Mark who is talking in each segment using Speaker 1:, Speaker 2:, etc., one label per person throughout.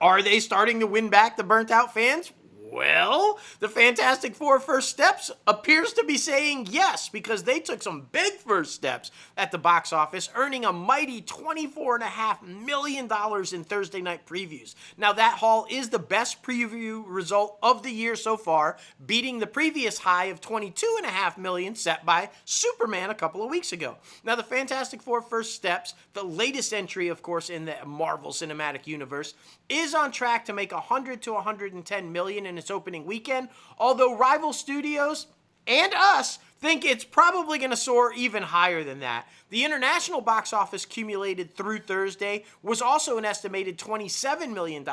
Speaker 1: Are they starting to win back the burnt out fans? Well, the Fantastic Four First Steps appears to be saying yes, because they took some big first steps at the box office, earning a mighty $24.5 million in Thursday night previews. Now, that haul is the best preview result of the year so far, beating the previous high of $22.5 million set by Superman a couple of weeks ago. Now, the Fantastic Four First Steps, the latest entry, of course, in the Marvel Cinematic Universe, is on track to make $100 to $110 million in its opening weekend, although rival studios and us think it's probably going to soar even higher than that. The international box office cumulated through Thursday was also an estimated $27 million,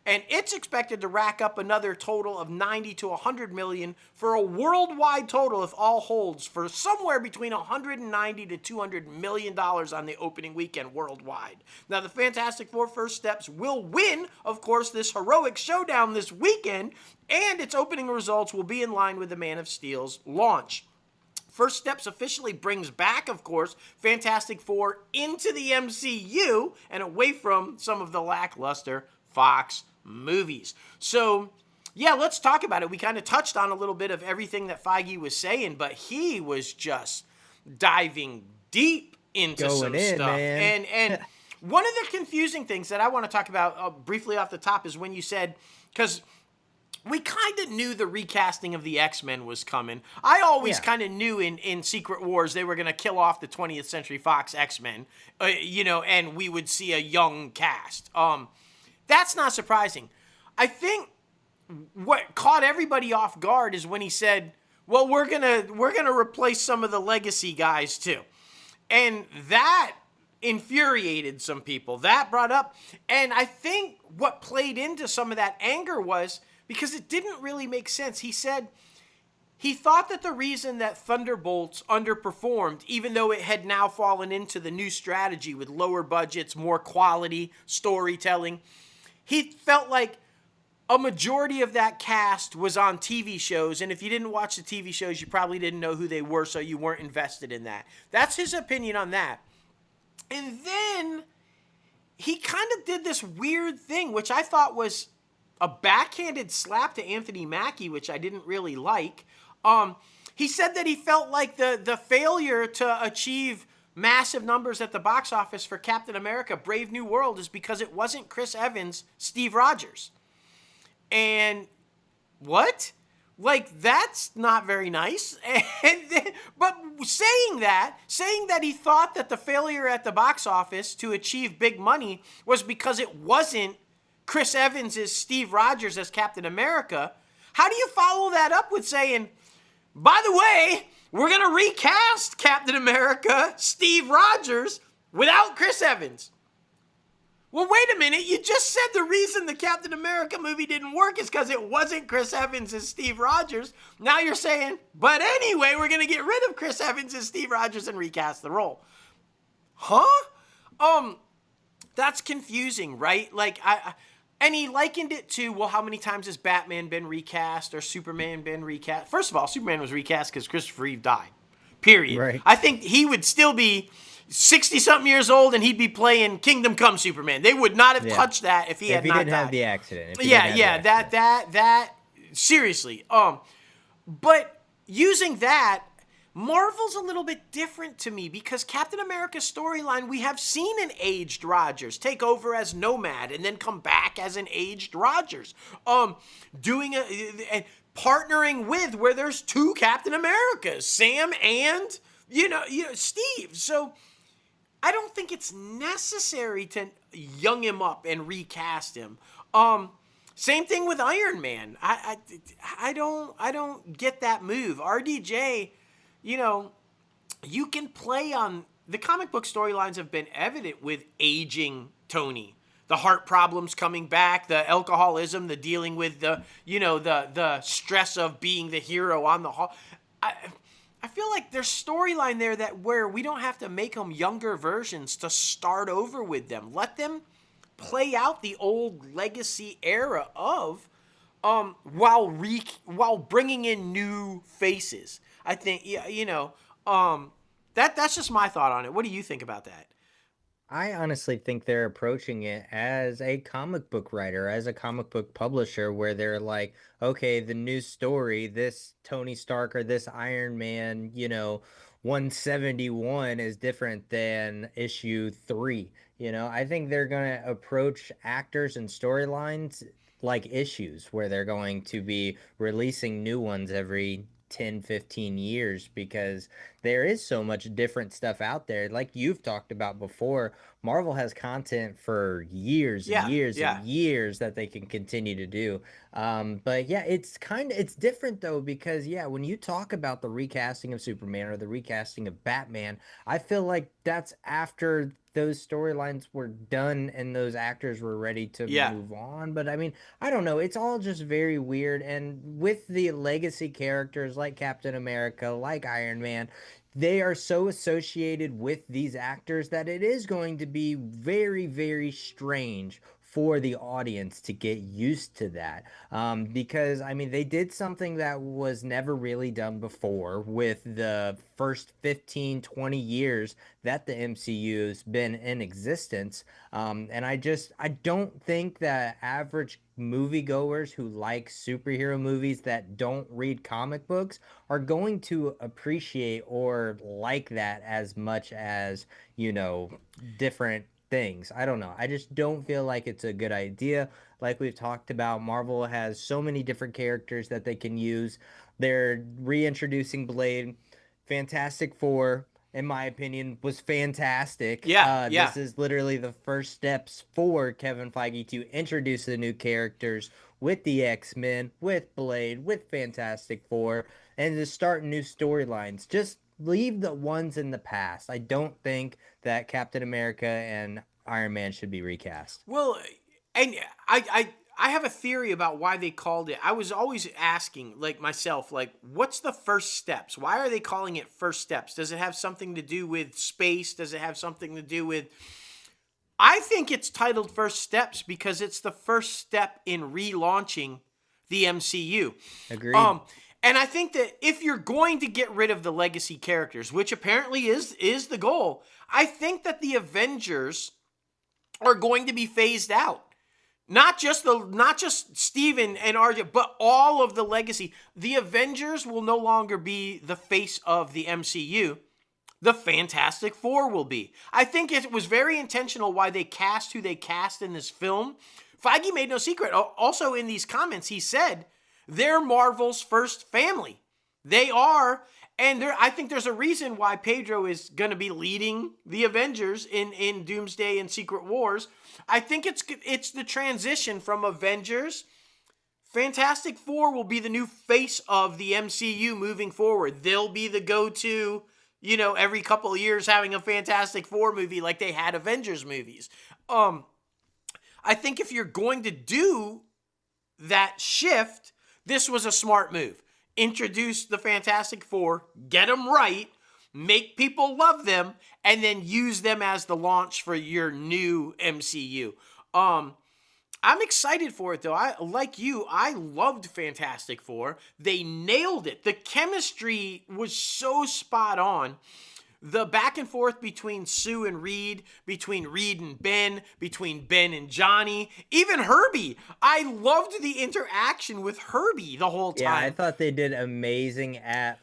Speaker 1: and it's expected to rack up another total of $90 to $100 million for a worldwide total, if all holds, for somewhere between $190 to $200 million on the opening weekend worldwide. Now, the Fantastic Four First Steps will win, of course, this heroic showdown this weekend, and its opening results will be in line with the Man of Steel's launch. First Steps officially brings back, of course, Fantastic Four into the MCU and away from some of the lackluster Fox movies. So, yeah, let's talk about it. We kind of touched on a little bit of everything that Feige was saying, but he was just diving deep into some stuff.
Speaker 2: Man.
Speaker 1: And one of the confusing things that I want to talk about briefly off the top is when you said, because we kind of knew the recasting of the X-Men was coming. I always kind of knew in Secret Wars they were going to kill off the 20th Century Fox X-Men, and we would see a young cast. That's not surprising. I think what caught everybody off guard is when he said, well, we're gonna replace some of the legacy guys too. And that infuriated some people. That brought up, and I think what played into some of that anger was because it didn't really make sense. He said he thought that the reason that Thunderbolts underperformed, even though it had now fallen into the new strategy with lower budgets, more quality storytelling, he felt like a majority of that cast was on TV shows, and if you didn't watch the TV shows, you probably didn't know who they were, so you weren't invested in that. That's his opinion on that. And then he kind of did this weird thing, which I thought was a backhanded slap to Anthony Mackie, which I didn't really like. He said that he felt like the failure to achieve massive numbers at the box office for Captain America Brave New World is because it wasn't Chris Evans, Steve Rogers. And what? Like, that's not very nice. But saying that he thought that the failure at the box office to achieve big money was because it wasn't Chris Evans as Steve Rogers as Captain America, how do you follow that up with saying, by the way, we're going to recast Captain America, Steve Rogers, without Chris Evans? Well, wait a minute. You just said the reason the Captain America movie didn't work is because it wasn't Chris Evans as Steve Rogers. Now you're saying, but anyway, we're going to get rid of Chris Evans as Steve Rogers and recast the role. Huh? That's confusing, right? Like, and he likened it to, well, how many times has Batman been recast or Superman been recast? First of all, Superman was recast because Christopher Reeve died. Period.
Speaker 2: Right.
Speaker 1: I think he would still be 60-something years old and he'd be playing Kingdom Come Superman. They would not have touched that if he had not died.
Speaker 2: If he didn't have the accident.
Speaker 1: That seriously. But using that, Marvel's a little bit different to me because Captain America's storyline, we have seen an aged Rogers take over as Nomad and then come back as an aged Rogers. Partnering with where there's two Captain Americas, Sam and, Steve. So I don't think it's necessary to young him up and recast him. Same thing with Iron Man. I don't get that move. RDJ, you can play on the comic book storylines have been evident with aging Tony. The heart problems coming back, the alcoholism, the dealing with the stress of being the hero on the hall. I feel like there's storyline there where we don't have to make them younger versions to start over with them. Let them play out the old legacy era of while bringing in new faces. I think that's just my thought on it. What do you think about that?
Speaker 2: I honestly think they're approaching it as a comic book writer, as a comic book publisher, where they're like, okay, the new story, this Tony Stark or this Iron Man, 171 is different than issue 3. I think they're going to approach actors and storylines like issues where they're going to be releasing new ones every 10, 15 years because there is so much different stuff out there. Like you've talked about before, Marvel has content for years and
Speaker 1: Yeah,
Speaker 2: years and
Speaker 1: yeah,
Speaker 2: years that they can continue to do. But yeah, it's different though because yeah, when you talk about the recasting of Superman or the recasting of Batman, I feel like that's after those storylines were done and those actors were ready to
Speaker 1: yeah.
Speaker 2: move on. But I mean, I don't know. It's all just very weird. And with the legacy characters like Captain America, like Iron Man, they are so associated with these actors that it is going to be very, very strange for the audience to get used to that. Because, I mean, they did something that was never really done before with the first 15, 20 years that the MCU's been in existence. And I don't think that average moviegoers who like superhero movies that don't read comic books are going to appreciate or like that as much as, different things. I don't know. I just don't feel like it's a good idea. Like we've talked about, Marvel has so many different characters that they can use. They're reintroducing Blade. Fantastic Four, in my opinion, was fantastic.
Speaker 1: Yeah, yeah.
Speaker 2: This is literally the first steps for Kevin Feige to introduce the new characters with the X-Men, with Blade, with Fantastic Four, and to start new storylines. Just leave the ones in the past. I don't think that Captain America and Iron Man should be recast.
Speaker 1: Well, and I have a theory about why they called it. I was always asking, like myself, like, what's the first steps? Why are they calling it first steps? Does it have something to do with space? Does it have something to do with? I think it's titled First Steps because it's the first step in relaunching the MCU.
Speaker 2: Agreed.
Speaker 1: Um, and I think that if you're going to get rid of the legacy characters, which apparently is the goal, I think that the Avengers are going to be phased out. Not just Steven and RJ, but all of the legacy. The Avengers will no longer be the face of the MCU. The Fantastic Four will be. I think it was very intentional why they cast who they cast in this film. Feige made no secret. Also in these comments, he said they're Marvel's first family. They are, and I think there's a reason why Pedro is going to be leading the Avengers in Doomsday and Secret Wars. I think it's the transition from Avengers. Fantastic Four will be the new face of the MCU moving forward. They'll be the go-to, every couple of years having a Fantastic Four movie like they had Avengers movies. I think if you're going to do that shift, this was a smart move. Introduce the Fantastic Four, get them right, make people love them, and then use them as the launch for your new MCU. I'm excited for it though. I loved Fantastic Four. They nailed it. The chemistry was so spot on. The back and forth between Sue and Reed, between Reed and Ben, between Ben and Johnny, even Herbie. I loved the interaction with Herbie the whole
Speaker 2: Yeah, I
Speaker 1: time.
Speaker 2: thought they did amazing at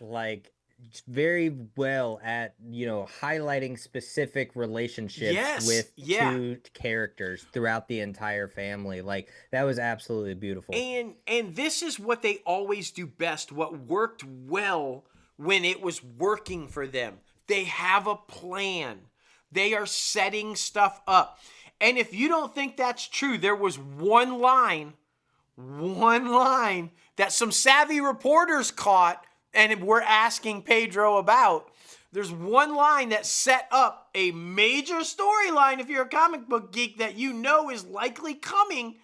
Speaker 2: very well at highlighting specific relationships
Speaker 1: Yes,
Speaker 2: with
Speaker 1: yeah.
Speaker 2: two characters throughout the entire family. Like that was absolutely beautiful.
Speaker 1: And this is what they always do best, what worked well when it was working for them. They have a plan. They are setting stuff up. And if you don't think that's true, there was one line that some savvy reporters caught and were asking Pedro about. There's one line that set up a major storyline if you're a comic book geek that is likely coming.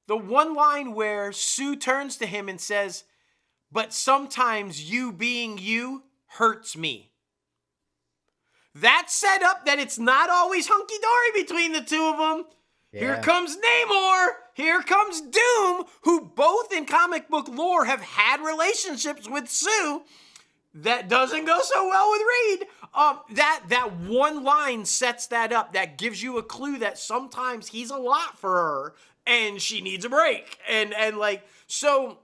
Speaker 1: The one line where Sue turns to him and says, "But sometimes you being you hurts me." That set up that it's not always hunky-dory between the two of them. Here
Speaker 2: Yeah.
Speaker 1: comes Namor. Here comes Doom, who both in comic book lore have had relationships with Sue. that doesn't go so well with Reed. That one line sets that up. That gives you a clue that sometimes he's a lot for her and she needs a break. And like, so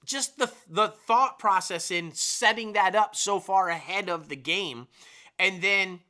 Speaker 1: just the thought process in setting that up so far ahead of the game. And then,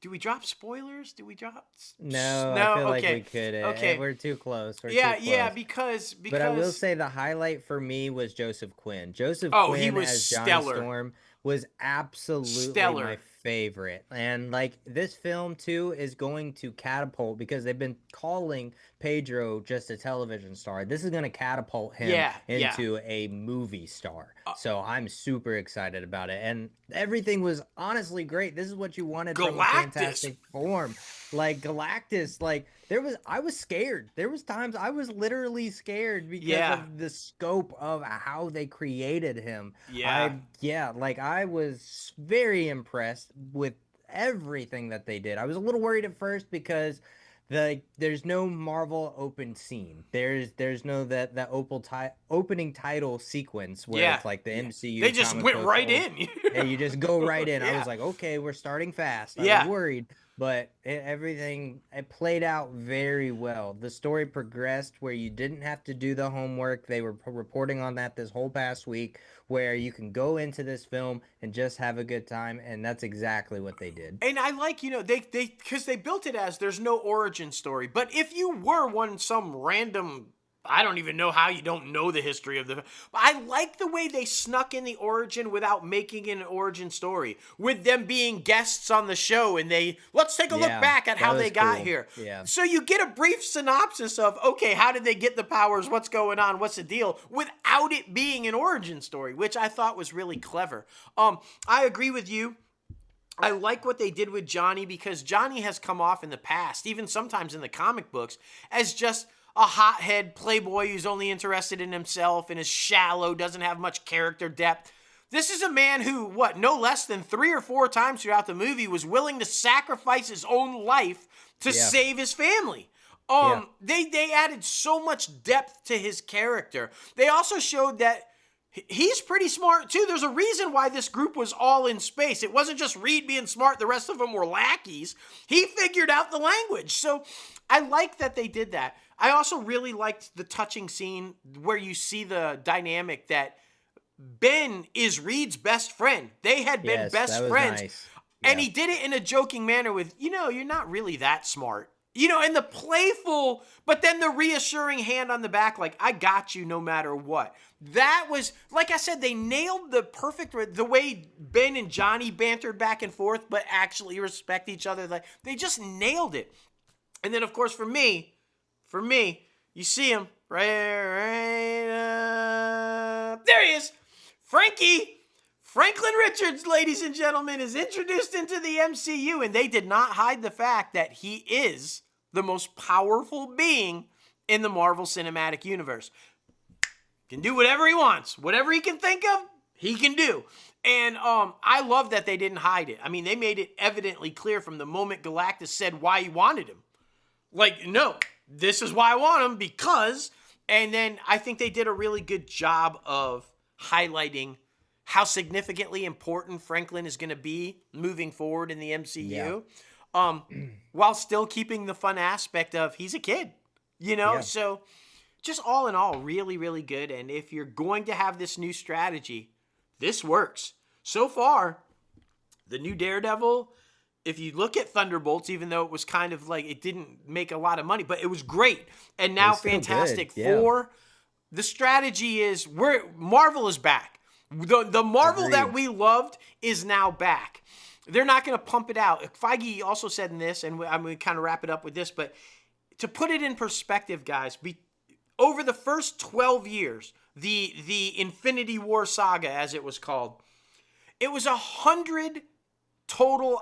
Speaker 1: do we drop spoilers? Do we drop?
Speaker 2: No,
Speaker 1: No?
Speaker 2: I feel like
Speaker 1: Okay.
Speaker 2: we couldn't.
Speaker 1: Okay.
Speaker 2: We're too close. We're
Speaker 1: Yeah,
Speaker 2: too close.
Speaker 1: yeah, because
Speaker 2: But I will say the highlight for me was Joseph Quinn. Joseph Quinn
Speaker 1: he was
Speaker 2: as Johnny
Speaker 1: stellar.
Speaker 2: Storm was absolutely
Speaker 1: Stellar.
Speaker 2: my favorite. And like this film too is going to catapult, because they've been calling Pedro just a television star. This is going to catapult him into a movie star. So I'm super excited about it. And everything was honestly great. This is what you wanted from a Fantastic Four. Like Galactus, like I was scared. There was times I was literally scared because of the scope of how they created him. I was very impressed with everything that they did. I was a little worried at first because there's no Marvel open scene. There's no that opening title sequence where it's like the MCU.
Speaker 1: They just went right in.
Speaker 2: And you just go right in. I was like, okay, we're starting fast. I was worried. But everything played out very well. The story progressed where you didn't have to do the homework. They were reporting on that this whole past week, where you can go into this film and just have a good time, and that's exactly what they did.
Speaker 1: And I like, they because they built it as there's no origin story. But if you were some random, I don't even know how you don't know the history of the. I like the way they snuck in the origin without making it an origin story, with them being guests on the show, and let's take a look back at how they got here.
Speaker 2: Yeah.
Speaker 1: So you get a brief synopsis of, okay, how did they get the powers? What's going on? What's the deal? Without it being an origin story, which I thought was really clever. I agree with you. I like what they did with Johnny, because Johnny has come off in the past, even sometimes in the comic books, as just a hothead playboy who's only interested in himself and is shallow, doesn't have much character depth. This is a man who, no less than 3 or 4 times throughout the movie was willing to sacrifice his own life to save his family. They added so much depth to his character. They also showed that he's pretty smart too. There's a reason why this group was all in space. It wasn't just Reed being smart, the rest of them were lackeys. He figured out the language. So I like that they did that. I also really liked the touching scene where you see the dynamic that Ben is Reed's best friend. They had been best friends.
Speaker 2: Nice.
Speaker 1: And he did it in a joking manner with, you're not really that smart. And the playful, but then the reassuring hand on the back, like, I got you no matter what. That was, like I said, they nailed the the way Ben and Johnny bantered back and forth, but actually respect each other. Like, they just nailed it. And then, of course, for me, you see him right there he is. Franklin Richards, ladies and gentlemen, is introduced into the MCU, and they did not hide the fact that he is the most powerful being in the Marvel Cinematic Universe. Can do whatever he wants. Whatever he can think of, he can do. And I love that they didn't hide it. I mean, they made it evidently clear from the moment Galactus said why he wanted him. Like, no, this is why I want him, because... And then I think they did a really good job of highlighting how significantly important Franklin is going to be moving forward in the MCU, while still keeping the fun aspect of he's a kid, So just all in all, really, really good. And if you're going to have this new strategy, this works. So far, the new Daredevil, if you look at Thunderbolts, even though it was kind of like it didn't make a lot of money, but it was great. And now Fantastic Four, the strategy is Marvel is back. The Marvel that we loved is now back. They're not going to pump it out. Feige also said in this, and I'm going to kind of wrap it up with this, but to put it in perspective, guys, over the first 12 years, the Infinity War saga, as it was called, it was 50 total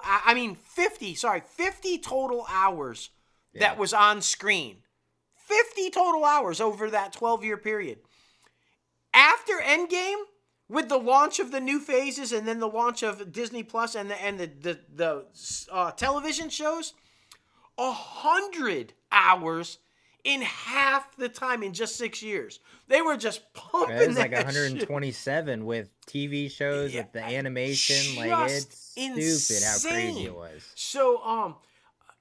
Speaker 1: hours that was on screen. 50 total hours over that 12-year period. After Endgame, with the launch of the new phases and then the launch of Disney Plus and the television shows, 100 hours in half the time in just 6 years. They were just pumping
Speaker 2: It was
Speaker 1: that
Speaker 2: like 127 with TV shows, with the animation. Like, it's stupid how crazy it was.
Speaker 1: So,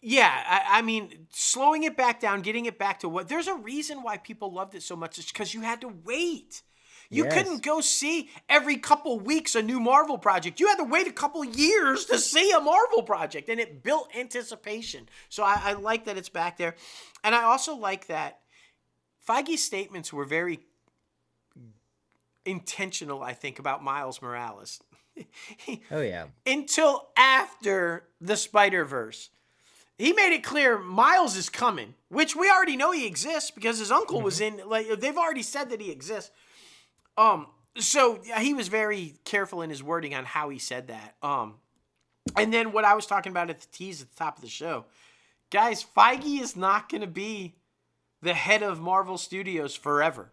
Speaker 1: yeah, I mean, slowing it back down, getting it back to what... There's a reason why people loved it so much. It's because you had to wait. You couldn't go see every couple weeks a new Marvel project. You had to wait a couple years to see a Marvel project, and it built anticipation. So I like that it's back there. And I also like that Feige's statements were very intentional, I think, about Miles Morales.
Speaker 2: Oh, yeah.
Speaker 1: Until after the Spider-Verse. He made it clear Miles is coming, which we already know he exists because his uncle was in, like, they've already said that he exists. So he was very careful in his wording on how he said that. And then what I was talking about at the tease at the top of the show, guys, Feige is not going to be the head of Marvel Studios forever.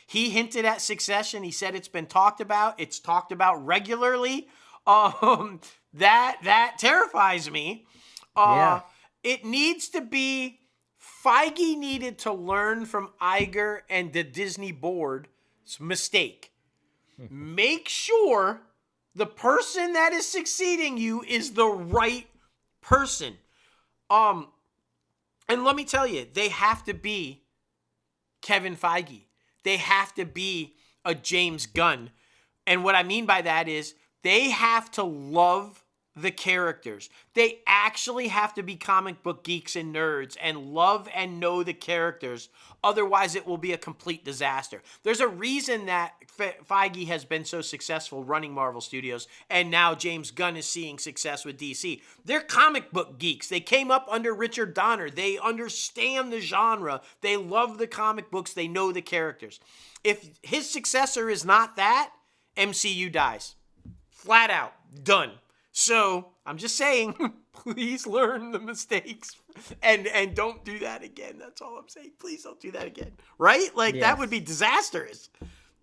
Speaker 1: He hinted at succession. He said it's been talked about. It's talked about regularly. That terrifies me. It needs to be, Feige needed to learn from Iger and the Disney board's mistake. Make sure the person that is succeeding you is the right person. And let me tell you, they have to be Kevin Feige. They have to be a James Gunn. And what I mean by that is they have to love the characters. They actually have to be comic book geeks and nerds and love and know the characters. Otherwise, it will be a complete disaster. There's a reason that Feige has been so successful running Marvel Studios, and now James Gunn is seeing success with DC. They're comic book geeks. They came up under Richard Donner. They understand the genre. They love the comic books. They know the characters. If his successor is not that, MCU dies. Flat out. Done. So, I'm just saying, please learn the mistakes and don't do that again. That's all I'm saying. Please don't do that again. Right? Like, that would be disastrous.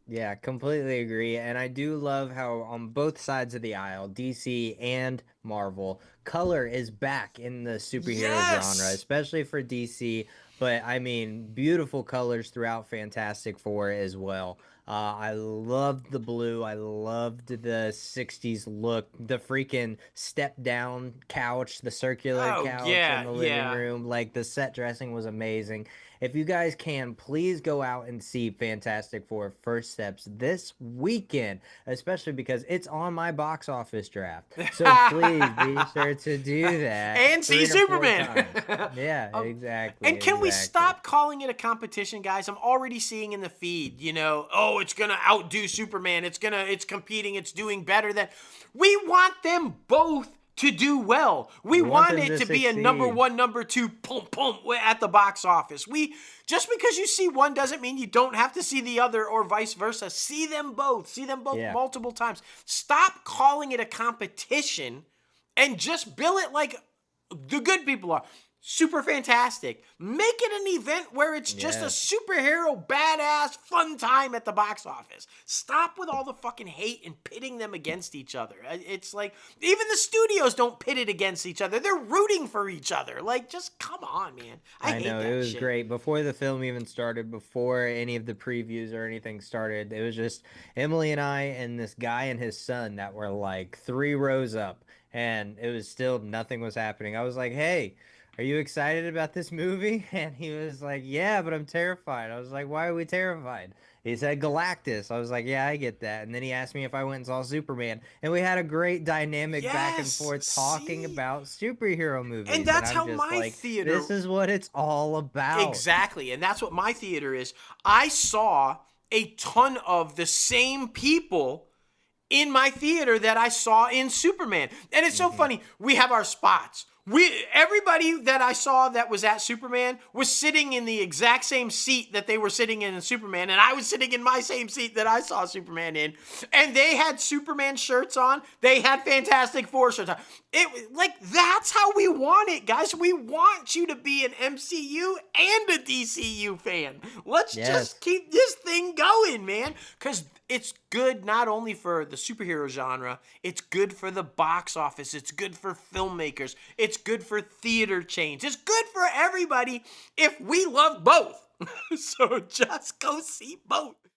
Speaker 2: Yeah, completely agree. And I do love how on both sides of the aisle, DC and Marvel, color is back in the superhero genre, especially for DC. But, I mean, beautiful colors throughout Fantastic Four as well. I loved the blue. I loved the 60s look. The freaking step-down couch, the circular couch in the living room. Like, the set dressing was amazing. If you guys can, please go out and see Fantastic Four First Steps this weekend, especially because it's on my box office draft. So please be sure to do that.
Speaker 1: And see Superman.
Speaker 2: Yeah, exactly.
Speaker 1: And can we stop calling it a competition, guys? I'm already seeing in the feed, oh, it's going to outdo Superman. It's competing. It's doing better than... We want them both to do well. We want it to be a number one, number two, at the box office. Just because you see one doesn't mean you don't have to see the other or vice versa. See them both. See them both multiple times. Stop calling it a competition and just bill it like the good people are. Super fantastic. Make it an event where it's just a superhero, badass, fun time at the box office. Stop with all the fucking hate and pitting them against each other. It's like, even the studios don't pit it against each other. They're rooting for each other. Like, just come on, man. I hate
Speaker 2: know,
Speaker 1: that
Speaker 2: it was
Speaker 1: shit.
Speaker 2: great. Before the film even started, before any of the previews or anything started, it was just Emily and I and this guy and his son that were like 3 rows up. And it was still, nothing was happening. I was like, hey, are you excited about this movie? And he was like, yeah, but I'm terrified. I was like, why are we terrified? He said Galactus. I was like, yeah, I get that. And then he asked me if I went and saw Superman. And we had a great dynamic back and forth talking about superhero movies.
Speaker 1: And that's how my theater...
Speaker 2: This is what it's all about.
Speaker 1: Exactly. And that's what my theater is. I saw a ton of the same people in my theater that I saw in Superman. And it's so funny. We have our spots. Everybody that I saw that was at Superman was sitting in the exact same seat that they were sitting in Superman, and I was sitting in my same seat that I saw Superman in, and they had Superman shirts on. They had Fantastic Four shirts on. That's how we want it, guys. We want you to be an MCU and a DCU fan. Let's just keep this thing going, man, because it's good not only for the superhero genre, it's good for the box office, it's good for filmmakers, it's good for theater chains, it's good for everybody if we love both. So just go see both.